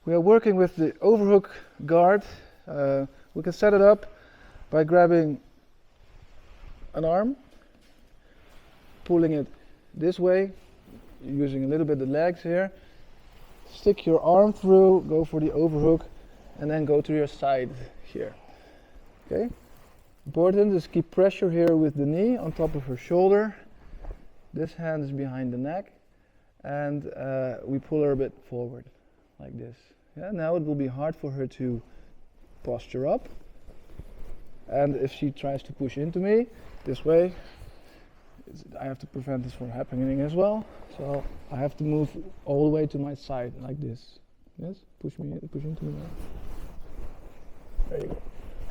We are working with the overhook guard. We can set it up by grabbing an arm, pulling it this way, using a little bit of the legs here. Stick your arm through, go for the overhook, and then go to your side here. Okay? Important is keep pressure here with the knee on top of her shoulder. This hand is behind the neck, and we pull her a bit forward, like this. Yeah, now it will be hard for her to posture up, and if she tries to push into me this way, I have to prevent this from happening as well. So I have to move all the way to my side, like this. Yes, push into me now. There you go.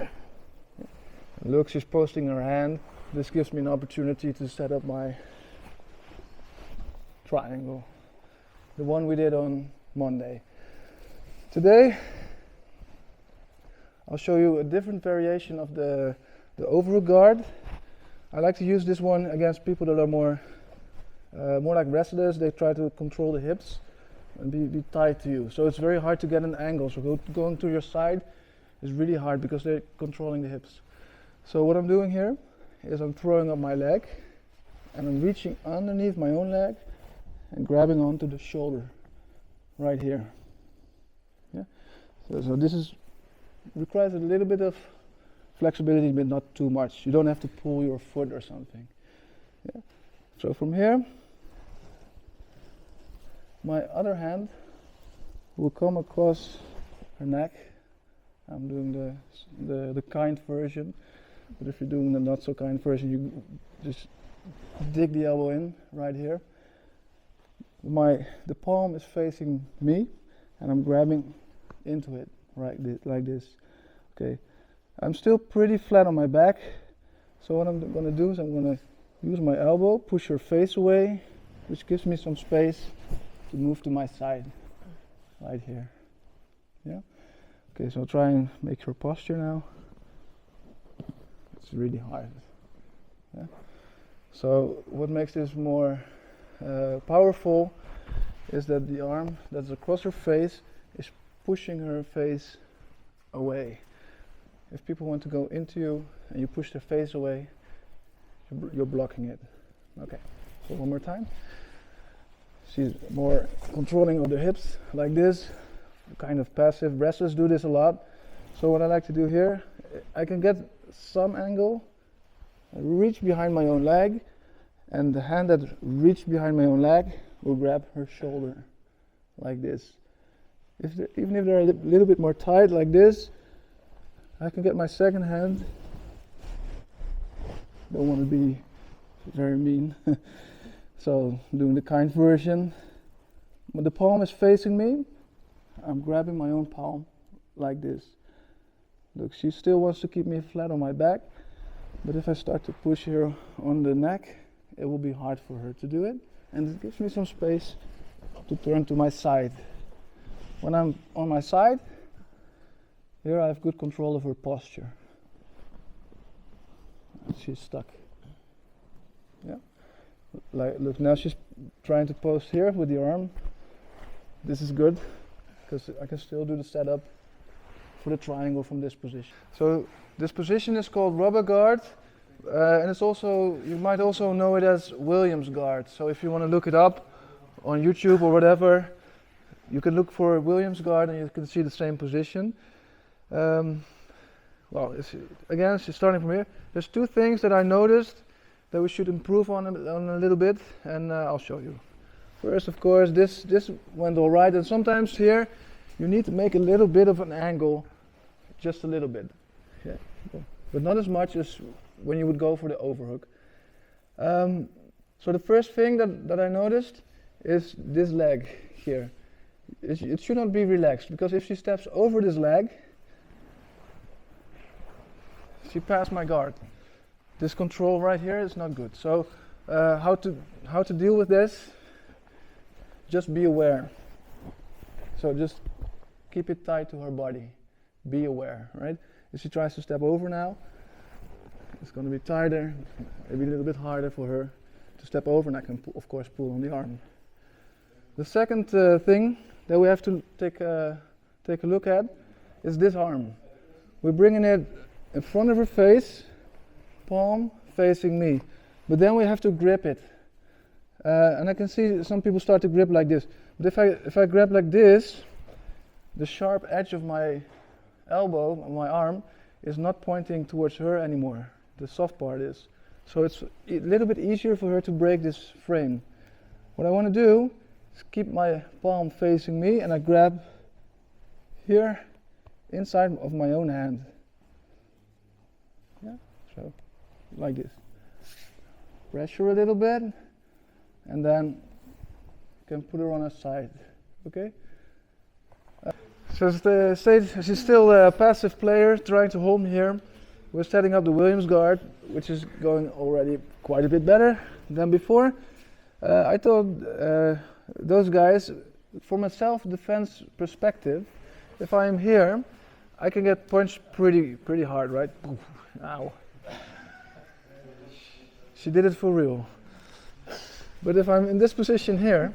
Yeah. Look, she's posting her hand. This gives me an opportunity to set up my triangle, the one we did on Monday. Today I'll show you a different variation of the overhook guard. I like to use this one against people that are more like wrestlers. They try to control the hips and be tied to you. So it's very hard to get an angle. So going to your side is really hard because they're controlling the hips. So what I'm doing here is I'm throwing up my leg and I'm reaching underneath my own leg and grabbing onto the shoulder right here. Yeah. So this requires a little bit of flexibility, but not too much. You don't have to pull your foot or something. Yeah. So from here, my other hand will come across her neck. I'm doing the kind version, but if you're doing the not so kind version, you just dig the elbow in right here. The palm is facing me, and I'm grabbing into it like this. Okay. I'm still pretty flat on my back, so what I'm going to do is I'm going to use my elbow, push her face away, which gives me some space to move to my side, right here. Yeah. Okay, so I'll try and make her posture now. It's really hard. Yeah. So what makes this more powerful is that the arm that's across her face is pushing her face away. If people want to go into you and you push their face away, you're blocking it. Okay, so one more time. She's more controlling of the hips, like this, kind of passive. Wrestlers do this a lot. So what I like to do here, I can get some angle, I reach behind my own leg, and the hand that reached behind my own leg will grab her shoulder, like this. Even if they're a little bit more tight, like this, I can get my second hand. Don't want to be very mean. So I'm doing the kind version. When the palm is facing me, I'm grabbing my own palm like this. Look, she still wants to keep me flat on my back, but if I start to push her on the neck, it will be hard for her to do it, and it gives me some space to turn to my side. When I'm on my side, here I have good control of her posture. She's stuck. Yeah. Look, now she's trying to post here with the arm. This is good because I can still do the setup for the triangle from this position. So this position is called rubber guard, and it's also, you might also know it as Williams guard. So if you want to look it up on YouTube or whatever, you can look for Williams guard and you can see the same position. Well, again, starting from here, there's two things that I noticed that we should improve on a little bit, and I'll show you. First, of course, this went all right, and sometimes here you need to make a little bit of an angle, just a little bit, yeah, but not as much as when you would go for the overhook. So the first thing that I noticed is this leg here. It should not be relaxed, because if she steps over this leg, she passed my guard. This control right here is not good. So how to deal with this? Just be aware. So just keep it tight to her body. Be aware, right? If she tries to step over now, it's going to be tighter, maybe a little bit harder for her to step over, and I can of course pull on the arm. The second thing that we have to take take a look at is this arm. We're bringing it in front of her face, palm facing me. But then we have to grip it. And I can see some people start to grip like this. But if I grab like this, the sharp edge of my elbow, of my arm, is not pointing towards her anymore. The soft part is. So it's a little bit easier for her to break this frame. What I want to do is keep my palm facing me, and I grab here inside of my own hand. Yeah, so like this. Pressure a little bit, and then you can put her on her side. Okay? So she's still a passive player trying to hold me here. We're setting up the Williams guard, which is going already quite a bit better than before. I told those guys, from a self-defense perspective, if I am here, I can get punched pretty hard, right? Ow. She did it for real. But if I'm in this position here,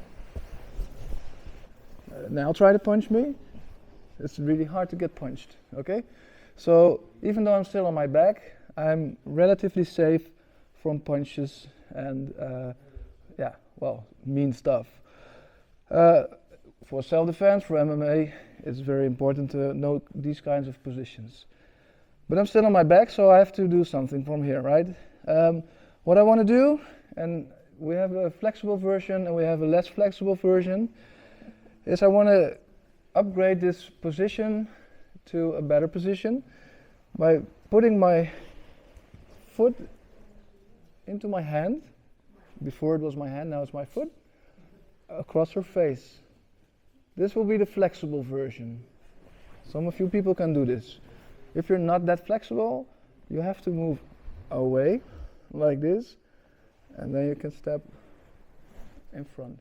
now try to punch me. It's really hard to get punched, okay? So even though I'm still on my back, I'm relatively safe from punches and mean stuff. For self-defense, for MMA, it's very important to know these kinds of positions. But I'm still on my back, so I have to do something from here, right? What I want to do, and we have a flexible version and we have a less flexible version, is I want to upgrade this position to a better position by putting my foot into my hand. Before it was my hand, now it's my foot, across her face. This will be the flexible version. Some of you people can do this. If you're not that flexible, you have to move away like this, and then you can step in front.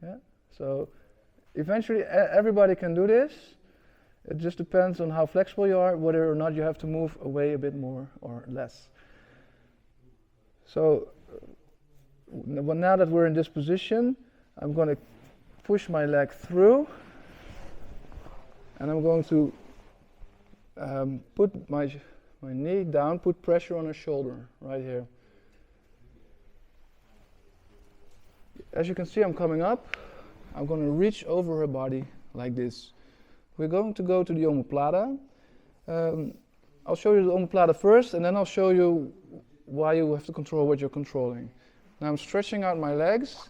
Yeah. So eventually everybody can do this. It just depends on how flexible you are, whether or not you have to move away a bit more or less. So now that we're in this position, I'm going to push my leg through, and I'm going to put my knee down, put pressure on her shoulder right here. As you can see, I'm coming up. I'm going to reach over her body like this. We're going to go to the omoplata. I'll show you the omoplata first, and then I'll show you why you have to control what you're controlling. Now I'm stretching out my legs,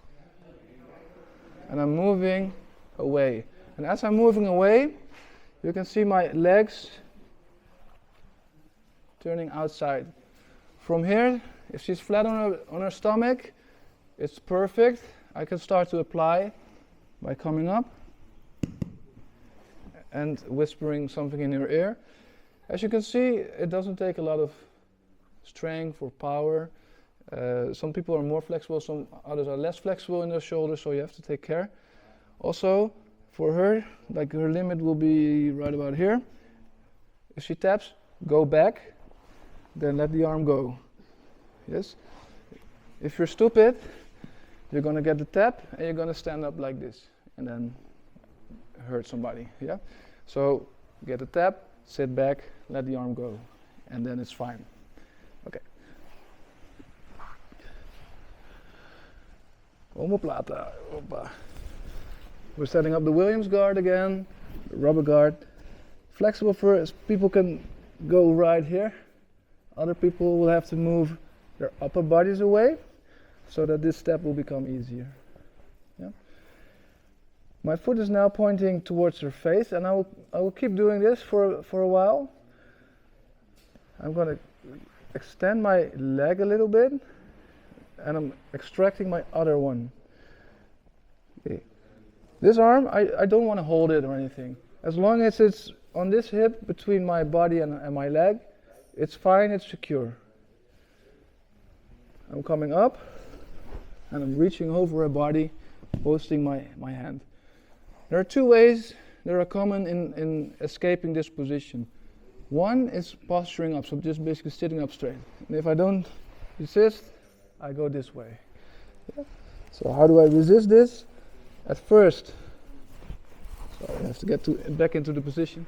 and I'm moving away. And as I'm moving away, you can see my legs turning outside. From here, if she's flat on her stomach, it's perfect. I can start to apply by coming up and whispering something in her ear. As you can see, it doesn't take a lot of strength or power. Some people are more flexible, some others are less flexible in their shoulders, so you have to take care. Also, for her, like her limit will be right about here. If she taps, go back, then let the arm go. Yes? If you're stupid, you're going to get the tap and you're going to stand up like this and then hurt somebody. Yeah? So get the tap, sit back, let the arm go, and then it's fine. Okay. Omoplata. Opa. We're setting up the Williams guard again, the rubber guard. Flexible first, people can go right here. Other people will have to move their upper bodies away so that this step will become easier. Yeah? My foot is now pointing towards her face, and I will keep doing this for a while. I'm going to extend my leg a little bit, and I'm extracting my other one. Okay. This arm, I don't want to hold it or anything. As long as it's on this hip between my body and my leg, it's fine, it's secure. I'm coming up, and I'm reaching over her body, posting my hand. There are two ways that are common in escaping this position. One is posturing up, so just basically sitting up straight. And if I don't resist, I go this way. Yeah? So how do I resist this? At first, So I have to get back into the position.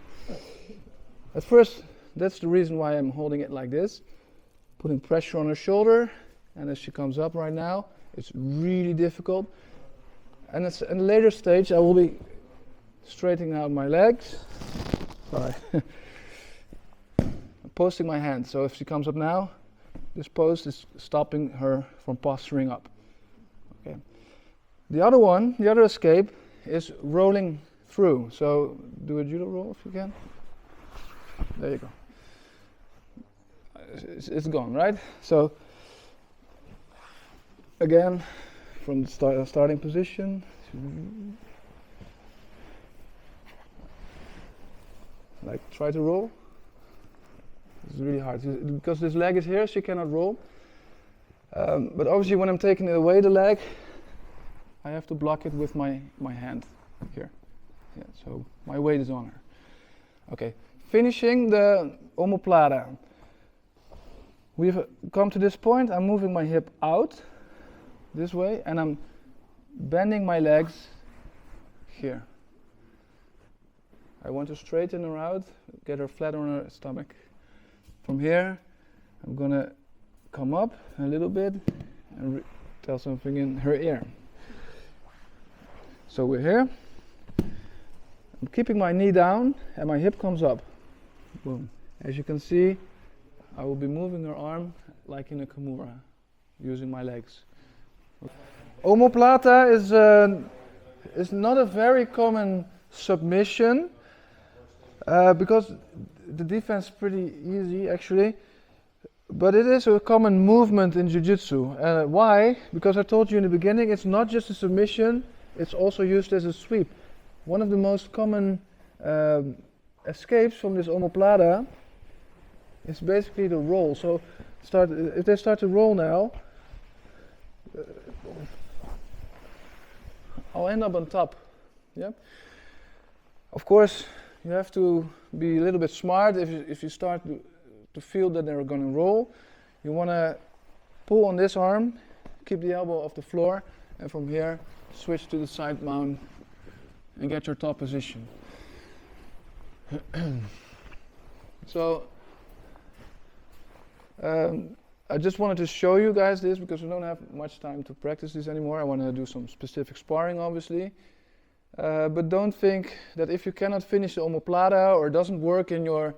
At first, that's the reason why I'm holding it like this, putting pressure on her shoulder, and as she comes up right now, it's really difficult. And in a later stage, I will be straightening out my legs. Sorry. I'm posting my hand, so if she comes up now, this post is stopping her from posturing up. Okay. The other escape, is rolling through. So do a judo roll if you can. There you go. It's gone, right? So again, from the starting position. Like try to roll. It's really hard because this leg is here, she cannot roll. But obviously, when I'm taking it away, the leg, I have to block it with my hand here. Yeah, so my weight is on her. Okay, finishing the omoplata. We've come to this point. I'm moving my hip out this way, and I'm bending my legs here. I want to straighten her out, get her flat on her stomach. From here, I'm gonna come up a little bit and tell something in her ear. So we're here. I'm keeping my knee down and my hip comes up. Boom. As you can see, I will be moving her arm like in a kimura, using my legs. Omoplata is not a very common submission because the defense is pretty easy actually, but it is a common movement in jiu-jitsu. Why? Because I told you in the beginning, it's not just a submission, it's also used as a sweep. One of the most common escapes from this omoplata is basically the roll. So if they start to roll now, I'll end up on top. Yeah. Of course, you have to be a little bit smart. If you start to feel that they're going to roll, you want to pull on this arm, keep the elbow off the floor, and from here switch to the side mount and get your top position. So I just wanted to show you guys this because we don't have much time to practice this anymore. I want to do some specific sparring, obviously. But don't think that if you cannot finish the omoplata or it doesn't work in your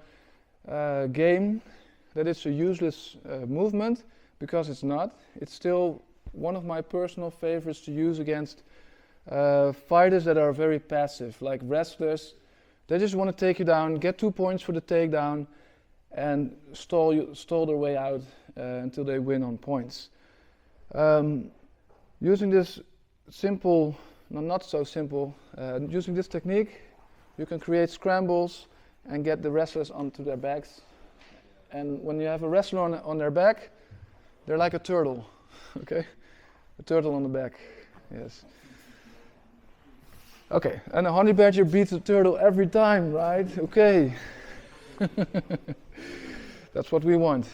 game, that it's a useless movement, because it's not. It's still one of my personal favorites to use against fighters that are very passive, like wrestlers. They just want to take you down, get 2 points for the takedown, and stall their way out until they win on points. Using this simple, not so simple, using this technique, you can create scrambles and get the wrestlers onto their backs. And when you have a wrestler on their back, they're like a turtle, okay? A turtle on the back, yes. Okay, and a honey badger beats a turtle every time, right? Okay. That's what we want.